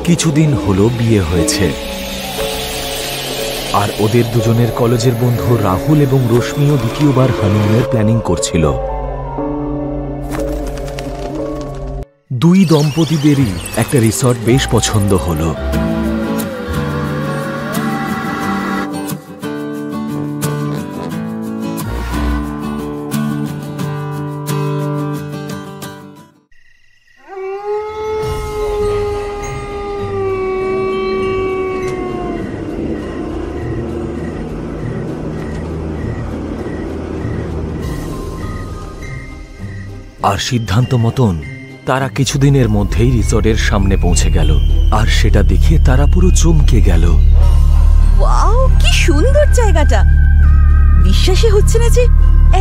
কিছুদিন হলো বিয়ে হয়েছে, আর ওদের দুজনের কলেজের বন্ধু রাহুল এবং রশ্মিও দ্বিতীয়বার হানিমুনের প্ল্যানিং করছিল। দুই দম্পতিদেরই একটা রিসর্ট বেশ পছন্দ হলো। আর সিদ্ধান্ত মতন তারা কিছুদিনের মধ্যেই রিসর্টের সামনে পৌঁছে গেল, আর সেটা দেখে তারা পুরো চমকে গেল। ওয়াও, কি সুন্দর জায়গাটা! বিশ্বাসই হচ্ছে না যে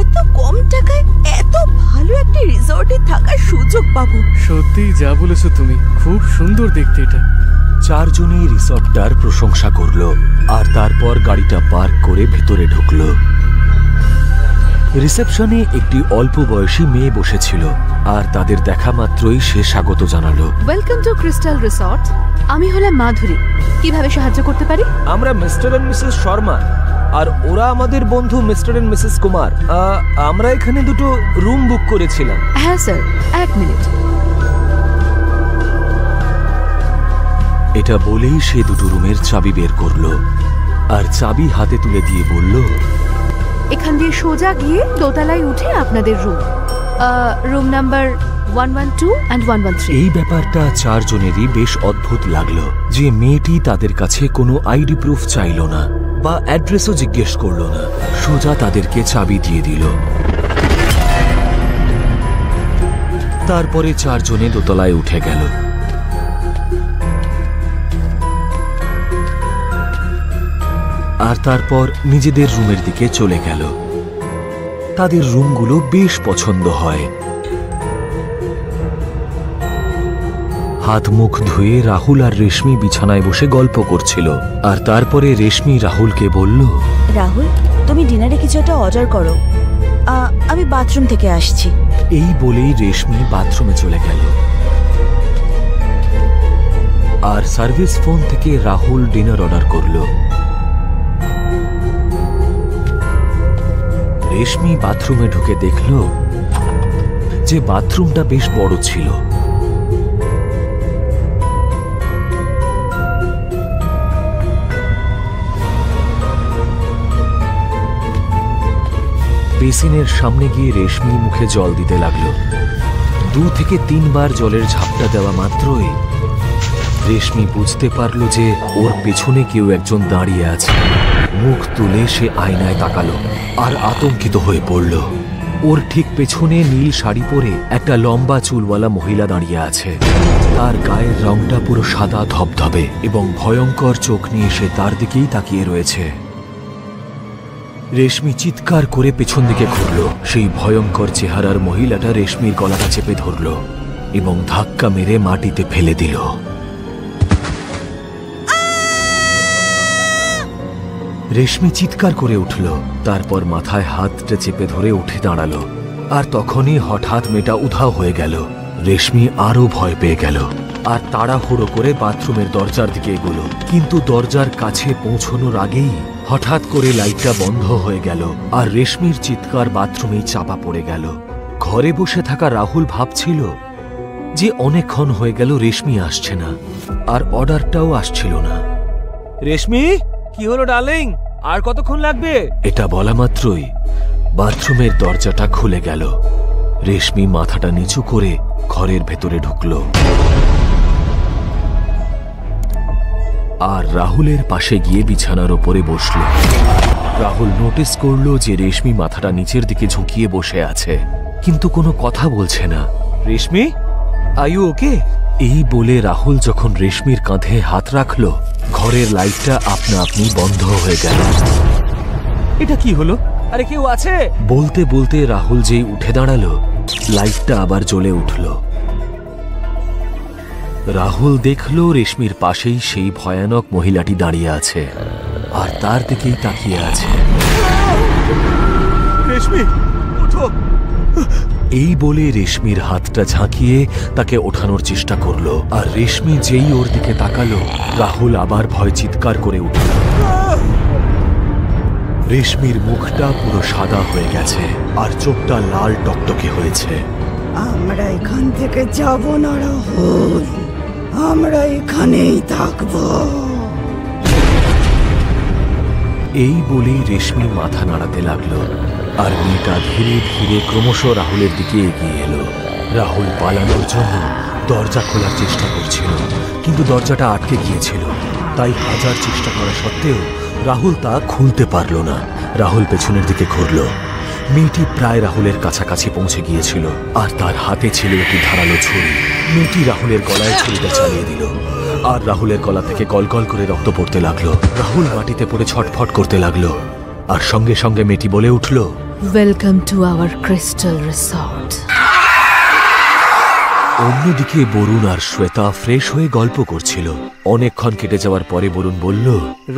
এত কম টাকায় এত ভালো একটা রিসর্টে থাকার সুযোগ পাবো। সত্যিই যা বলেছো তুমি, খুব সুন্দর দেখতে এটা। চারজনই রিসর্টটার প্রশংসা করলো, আর তারপর গাড়িটা পার্ক করে ভেতরে ঢুকলো। রিসেপশনে একটি অল্প বয়সী মেয়ে বসেছিল, আর তাদের দেখা মাত্রই সে স্বাগত জানালো। Welcome to crystal resort. আমি হলাম মাধুরী, কিভাবে সাহায্য করতে পারি? আমরা মিস্টার এন্ড মিসেস শর্মা, আর ওরা আমাদের বন্ধু মিস্টার এন্ড মিসেস কুমার। আমরা এখানে দুটো রুম বুক করেছিলাম। হ্যাঁ স্যার, এক মিনিট। এটা বলেই সে দুটো রুমের চাবি বের করলো, আর চাবি হাতে তুলে দিয়ে বলল, এখান দিয়ে সোজা গিয়ে দোতলায় উঠে আপনাদের রুম নাম্বার 112 and 113। এই ব্যাপারটা চারজনেরই বেশ অদ্ভুত লাগলো যে মেয়েটি তাদের কাছে কোনো আইডি প্রুফ চাইল না বা অ্যাড্রেসও জিজ্ঞেস করলো না, সোজা তাদেরকে চাবি দিয়ে দিল। তারপরে চারজনে দোতলায় উঠে গেল। আর তারপর নিজেদের রুমের দিকে চলে গেল। তাদের রুমগুলো বেশ পছন্দ হয়। হাত মুখ ধুয়ে রাহুল আর রেশমি বিছানায় বসে গল্প করছিল, আর তারপরে রেশমি রাহুলকে বলল, রাহুল, তুমি ডিনারে কিছু একটা অর্ডার করো, আমি বাথরুম থেকে আসছি। এই বলেই রেশমি বাথরুমে চলে গেল। আর সার্ভিস ফোন থেকে রাহুল ডিনার অর্ডার করলো। রেশমি বাথরুমে ঢুকে দেখল যে বাথরুমটা বেশ বড় ছিল। বেসিনের সামনে গিয়ে রেশমি মুখে জল দিতে লাগলো। 2 থেকে 3 বার জলের ঝাপটা দেওয়া মাত্রই রেশমি বুঝতে পারল যে ওর পেছনে কেউ একজন দাঁড়িয়ে আছে। মুখ তুলে সে আয়নায় তাকালো আর আতঙ্কিত হয়ে পড়ল। ওর ঠিক পেছনে নীল শাড়ি পরে একটা লম্বা চুলওয়ালা মহিলা দাঁড়িয়ে আছে। তার গায়ের রংটা পুরো সাদা ধবধবে এবং ভয়ঙ্কর চোখ নিয়ে সে তার দিকেই তাকিয়ে রয়েছে। রেশমি চিৎকার করে পেছন দিকে ঘুরল। সেই ভয়ঙ্কর চেহারার মহিলাটা রেশমির গলাটা চেপে ধরল এবং ধাক্কা মেরে মাটিতে ফেলে দিল। রেশমি চিৎকার করে উঠল, তারপর মাথায় হাতটা চেপে ধরে উঠে দাঁড়ালো। আর তখনই হঠাৎ মেয়েটা উধাও হয়ে গেল। রেশমি আরো ভয় পেয়ে গেল আর তাড়াহুড়ো করে বাথরুমের দরজার দিকে এগোলো। কিন্তু দরজার কাছে পৌঁছানোর আগেই হঠাৎ করে লাইটটা বন্ধ হয়ে গেল আর রেশমির চিৎকার বাথরুমেই চাপা পড়ে গেল। ঘরে বসে থাকা রাহুল ভাবছিল যে অনেকক্ষণ হয়ে গেল রেশমি আসছে না, আর অর্ডারটাও আসছিল না। রেশমি, কি হলো ডার্লিং? আর কতক্ষণ লাগবে? এটা বলা মাত্রই বাথরুমের দরজাটা খুলে গেল। রেশমি মাথাটা নিচু করে ঘরের ভেতরে ঢুকলো আর রাহুলের পাশে গিয়ে বিছানার ওপরে বসল। রাহুল নোটিস করলো যে রেশমি মাথাটা নিচের দিকে ঝুঁকিয়ে বসে আছে, কিন্তু কোনো কথা বলছে না। রেশমি, আর ইউ ওকে? এই বলে রাহুল যখন রেশমির কাঁধে হাত রাখলো, ঘরের লাইটটা আপনা আপনি বন্ধ হয়ে গেল। এটা কি হলো? আরে কেউ আছে? বলতে বলতে রাহুল যেই উঠে দাঁড়ালো, লাইটটা আবার জ্বলে উঠল। রাহুল দেখল রেশমির পাশেই সেই ভয়ানক মহিলাটি দাঁড়িয়ে আছে আর তার দিকেই তাকিয়ে আছে। রেশমি, ওঠো! এই বলে রেশমির হাতটা ঝাঁকিয়ে তাকে ওঠানোর চেষ্টা করলো, আর রেশমি যেই ওর দিকে তাকালো, রাহুল আবার ভয় চিৎকার করে উঠল। রেশমির মুখটা পুরো সাদা হয়ে গেছে আর চোখটা লাল টকটকে হয়েছে। আমরা এখান থেকে যাব না রাহুল, আমরা এখানেই থাকবো। এই বলেই রেশমি মাথা নাড়াতে লাগলো, আর মেয়েটা ধীরে ধীরে ক্রমশ রাহুলের দিকে এগিয়ে এলো। রাহুল পালানোর জন্য দরজা খোলার চেষ্টা করছিল, কিন্তু দরজাটা আটকে গিয়েছিল। তাই হাজার চেষ্টা করা সত্ত্বেও রাহুল তা খুলতে পারল না। রাহুল পেছনের দিকে ঘুরল। মেয়েটি প্রায় রাহুলের কাছাকাছি পৌঁছে গিয়েছিল, আর তার হাতে ছিল একটি ধারালো ছুরি। মেয়েটি রাহুলের গলায় ছুরিটা চালিয়ে দিল, আর রাহুলের গলা থেকে গলগল করে রক্ত পড়তে লাগলো। রাহুল মাটিতে পড়ে ছটফট করতে লাগলো, আর সঙ্গে সঙ্গে মেয়েটি বলে উঠল, welcome to our crystal resort. অন্যদিকে বরুণ আর শ্বেতা ফ্রেশ হয়ে গল্প করছিল। অনেকক্ষণ কেটে যাওয়ার পরে বরুণ বলল,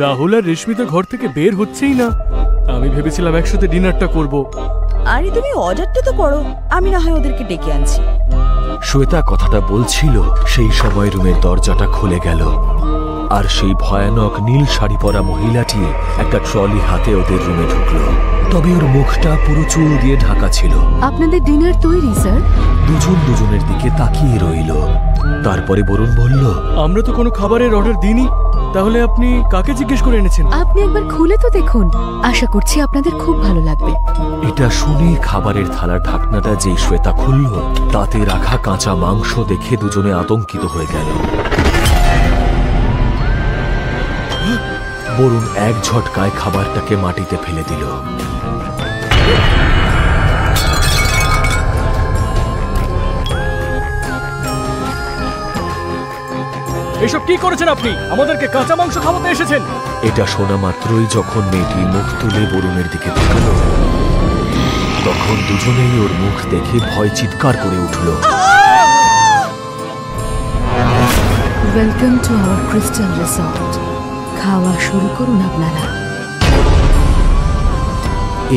রাহুল আর রেশমি তো ঘর থেকে বের হচ্ছেই না। আমি ভেবেছিলাম একসাথে ডিনারটা করব। আরে তুমি অর্ডারটা তো করো, আমি না হয় ওদেরকে ডেকে আনছি। শ্বেতা কথাটা বলছিল, সেই সময় রুমের দরজাটা খুলে গেল, আর সেই ভয়ানক নীল শাড়ি পরা মহিলাটি একটা ট্রলি হাতে ওদের রুমে ঢুকলো। তবে ওর মুখটা পুরো চুল দিয়ে ঢাকা ছিল। আপনাদের ডিনার তৈরি স্যার। দুজন দুজনের দিকে তাকিয়ে রইল। তারপরে বরুণ বলল, আমরা তো কোনো খাবারের অর্ডার দিইনি, তাহলে আপনি কাকে জিজ্ঞেস করে এনেছেন? আপনি একবার খুলে তো দেখুন, আশা করছি আপনাদের খুব ভালো লাগবে। এটা শুনে খাবারের থালার ঢাকনাটা যেই শ্বেতা খুলল, তাতে রাখা কাঁচা মাংস দেখে দুজনে আতঙ্কিত হয়ে গেল। বরুণ এক ঝটকায় খাবারটাকে মাটিতে ফেলে দিল। এসব কি করেছেন আপনি? আমাদেরকে কাঁচা মাংস খাওয়াতে এসেছেন? এটা শোনা মাত্রই যখন মেয়েটি মুখ তুলে বরুণের দিকে তাকালো, তখন দুজনেই ওর মুখ দেখে ভয় চিৎকার করে উঠল। Welcome to our crystal resort. খাওয়া শুরু করুন আপনারা।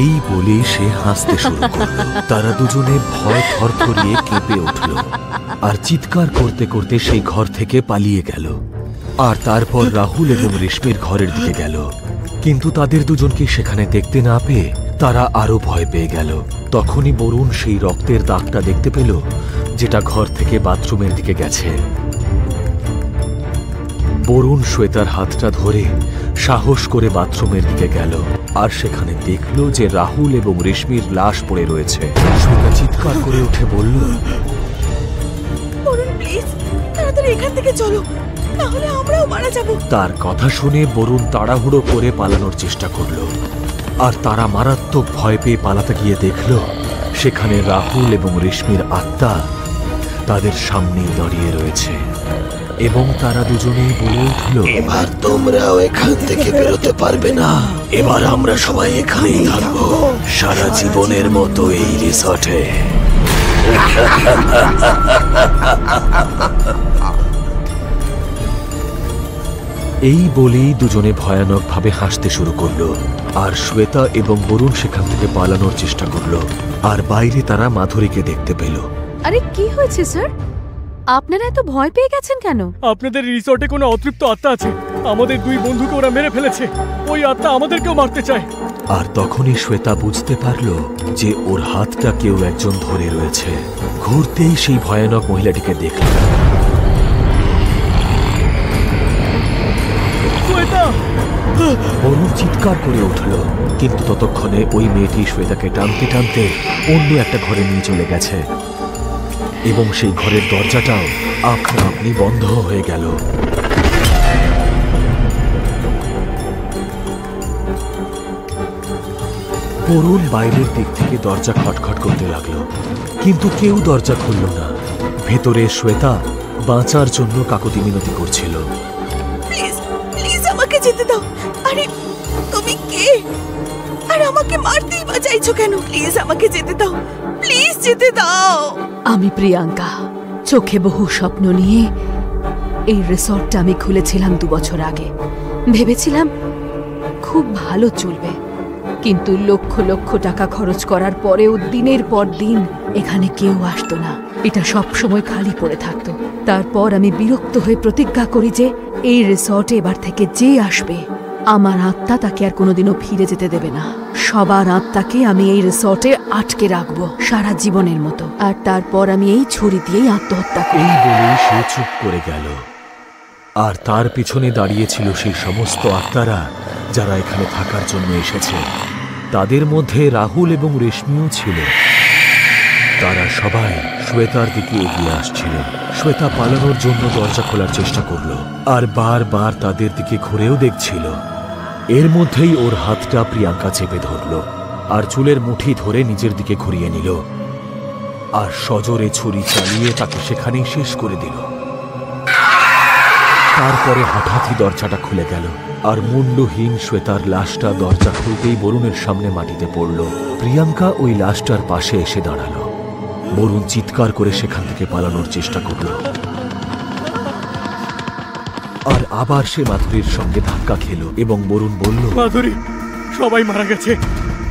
এই বলে সে হাসতে শুরু করল। তারা দুজনে ভয় থরথরিয়ে কেঁপে উঠল, আর চিৎকার করতে করতে সেই ঘর থেকে পালিয়ে গেল। আর তারপর রাহুল এবং রেশমির ঘরের দিকে গেল, কিন্তু তাদের দুজনকে সেখানে দেখতে না পেয়ে তারা আরো ভয় পেয়ে গেল। তখনই বরুণ সেই রক্তের দাগটা দেখতে পেল, যেটা ঘর থেকে বাথরুমের দিকে গেছে। বরুণ শ্বেতার হাতটা ধরে সাহস করে বাথরুমের দিকে গেল, আর সেখানে দেখল যে রাহুল এবং রেশমির লাশ পড়ে রয়েছে। শ্বেতা চিৎকার করে উঠে বলল, বরুণ প্লিজ তাড়াতাড়ি এখান থেকে চলো, তাহলে আমরাও মারা যাব। তার কথা শুনে বরুণ তাড়াহুড়ো করে পালানোর চেষ্টা করল, আর তারা মারাত্মক ভয় পেয়ে পালাতে গিয়ে দেখল সেখানে রাহুল এবং রেশমির আত্মা তাদের সামনেই দাঁড়িয়ে রয়েছে, এবং তারা দুজনেই বলে উঠল, এবার তোমরাও এখান থেকে বেরোতে পারবে না। এবার আমরা সবাই এখানেই থাকবো সারা জীবনের মতো এই রিসর্টে। এই বলেই দুজনে ভয়ানকভাবে হাসতে শুরু করলো, আর শ্বেতা এবং বরুণ সেখান থেকে পালানোর চেষ্টা করলো। আর বাইরে তারা মাধুরীকে দেখতে পেল। আরে কি হয়েছে স্যার? আপনারা এত ভয় পেয়ে গেছেন কেন? আপনাদের রিসর্টে কোনো অতৃপ্ত আত্মা আছে। আমাদের দুই বন্ধুকে ওরা মেরে ফেলেছে। ওই আত্মা আমাদেরকেও মারতে চায়। আর তখনই শ্বেতা বুঝতে পারল যে ওর হাতটা কেউ একজন ধরে রয়েছে। ঘুরতেই সেই ভয়ানক মহিলাটিকে দেখল। বরুণ চিৎকার করে উঠল, কিন্তু ততক্ষণে ওই মেয়েটি শ্বেতাকে টানতে টানতে অন্য একটা ঘরে নিয়ে চলে গেছে, এবং সেই ঘরের দরজাটাও আপনা আপনি বন্ধ হয়ে গেল। বরুণ বাইরের দিক থেকে দরজা খটখট করতে লাগলো, কিন্তু কেউ দরজা খুলল না। ভেতরে শ্বেতা বাঁচার জন্য কাকুতি মিনতি করছিল। প্লিজ প্লিজ আমাকে যেতে দাও। আরে তুমি কে? আর আমাকে মারতেই বা চাইছো কেন? প্লিজ আমাকে যেতে দাও, প্লিজ যেতে দাও। আমি প্রিয়াঙ্কা। চোখে বহু স্বপ্ন নিয়ে এই রিসর্টটা আমি খুলেছিলাম 2 বছর আগে। ভেবেছিলাম খুব ভালো চলবে, কিন্তু লক্ষ লক্ষ টাকা খরচ করার পরেও দিনের পর দিন এখানে কেউ আসতো না। এটা সব সময় খালি পড়ে থাকতো। তারপর আমি বিরক্ত হয়ে প্রতিজ্ঞা করি যে এই রিসর্টে এবার থেকে যে আসবে আমার আত্মা তাকে আর কোনোদিনও ফিরে যেতে দেবে না। সবার আত্মাকে আমি এই রিসর্টে আটকে রাখবো সারা জীবনের মতো। আর তারপর আমি এই ছুরি দিয়েই আত্মহত্যা করি। এই বলেই সে চুপ করে গেল। আর তার পিছনে দাঁড়িয়েছিল সেই সমস্ত আত্মারা যারা এখানে থাকার জন্য এসেছে। তাদের মধ্যে রাহুল এবং রেশমিও ছিল। তারা সবাই শ্বেতার দিকে এগিয়ে আসছিল। শ্বেতা পালানোর জন্য দরজা খোলার চেষ্টা করলো আর বারবার তাদের দিকে ঘুরেও দেখছিল। এর মধ্যেই ওর হাতটা প্রিয়াঙ্কা চেপে ধরল আর চুলের মুঠি ধরে নিজের দিকে ঘুরিয়ে নিল আর সজোরে ছুরি চালিয়ে তাকে সেখানেই শেষ করে দিল। তারপরে হঠাৎই দরজাটা খুলে গেল আর মুন্ডহীন শ্বেতার লাশটা দরজা খুলতেই বরুণের সামনে মাটিতে পড়ল। প্রিয়াঙ্কা ওই লাশটার পাশে এসে দাঁড়ালো। বরুণ চিৎকার করে সেখান থেকে পালানোর চেষ্টা করল আর আবার সে মাধুরীর সঙ্গে ধাক্কা খেল এবং বরুণ বলল, মাধুরী, সবাই মারা গেছে।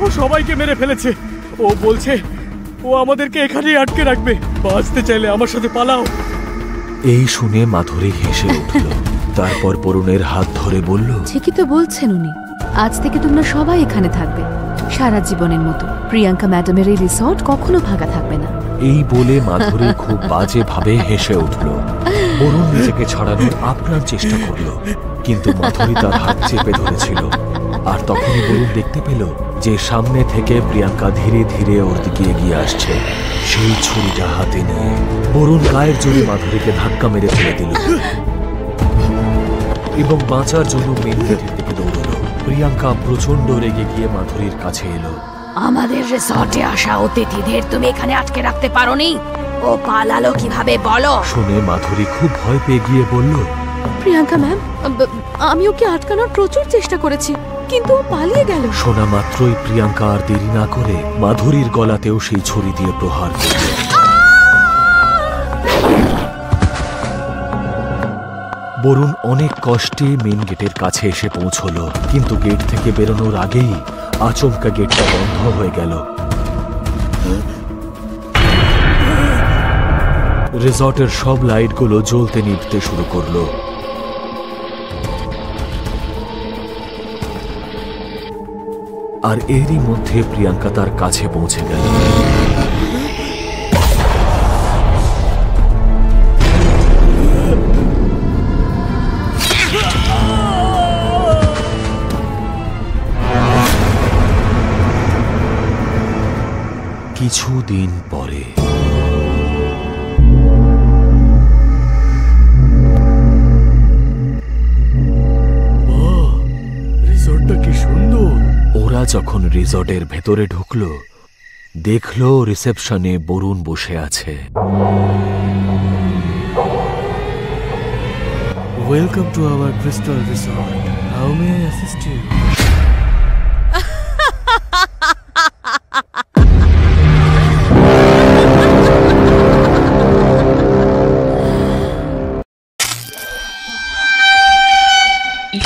ও সবাইকে মেরে ফেলেছে। ও বলছে ও আমাদেরকে এখানেই আটকে রাখবে। বাঁচতে চাইলে আমার সাথে পালাও। এই শুনে মাধুরী হেসে উঠল। তারপর বরুণের হাত ধরে বলল, ঠিকই তো বলছেন উনি। আজ থেকে তোমরা সবাই এখানে থাকবে সারা জীবনের মতো। প্রিয়াঙ্কা ম্যাডামের এই রিসর্ট কখনো ভাঙা থাকবে না। এই বলে মাধুরী খুব বাজে ভাবে হেসে উঠল। বরুণ নিজেকে ছাড়ানোর আপ্রাণ চেষ্টা করল, কিন্তু মাধুরী তার হাত চেপে ধরেছিল। আর তখনই বরুণ দেখতে পেল যে সামনে থেকে প্রিয়াঙ্কা ধীরে ধীরে ওর দিকে এগিয়ে আসছে, সেই ছুরিটা হাতে নিয়ে। বরুণ গায়ের জোরে মাধুরীকে ধাক্কা মেরে ফেলে দিল এবং বাঁচার জন্য মেন গেটের দিকে দৌড়ল। প্রিয়াঙ্কা প্রচন্ড রেগে গিয়ে মাধুরীর কাছে এলো। আমাদের রিসর্টে আসা অতিথিদের তুমি এখানে আটকে রাখতে পারোনি। ও পালালো কিভাবে বলো? শুনে মাধুরী খুব ভয় পেয়ে গিয়ে বলল, প্রিয়াঙ্কা ম্যাম, আমি ওকে আটকানোর প্রচুর চেষ্টা করেছি, কিন্তু ও পালিয়ে গেল। শোনা মাত্রই প্রিয়াঙ্কা আর দেরি না করে মাধুরীর গলাতেও সেই ছুরি দিয়ে প্রহার করল। বরুণ অনেক কষ্টে মেন গেটের কাছে এসে পৌঁছলো, কিন্তু গেট থেকে বেরোনোর আগেই আচমকা গেটটা বন্ধ হয়ে গেল। রিসর্টের সব লাইটগুলো জ্বলতে নিভতে শুরু করলো। আর এরই মধ্যে প্রিয়াঙ্কা তার কাছে পৌঁছে গেল। কিছুদিন পরে রিসর্টটা কি সুন্দর। ওরা যখন রিসর্টের ভেতরে ঢুকলো, দেখলো রিসেপশনে বরুণ বসে আছে। Welcome to our crystal resort. How may I assist you?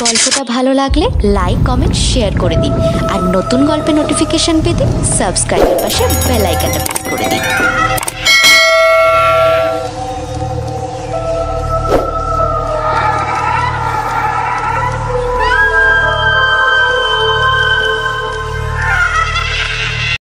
গল্পটা ভালো লাগলে লাইক, কমেন্ট, শেয়ার করে দিন। আর নতুন গল্পের নোটিফিকেশন পেতে সাবস্ক্রাইবের পাশে বেল আইকনটা প্রেস করে দিন।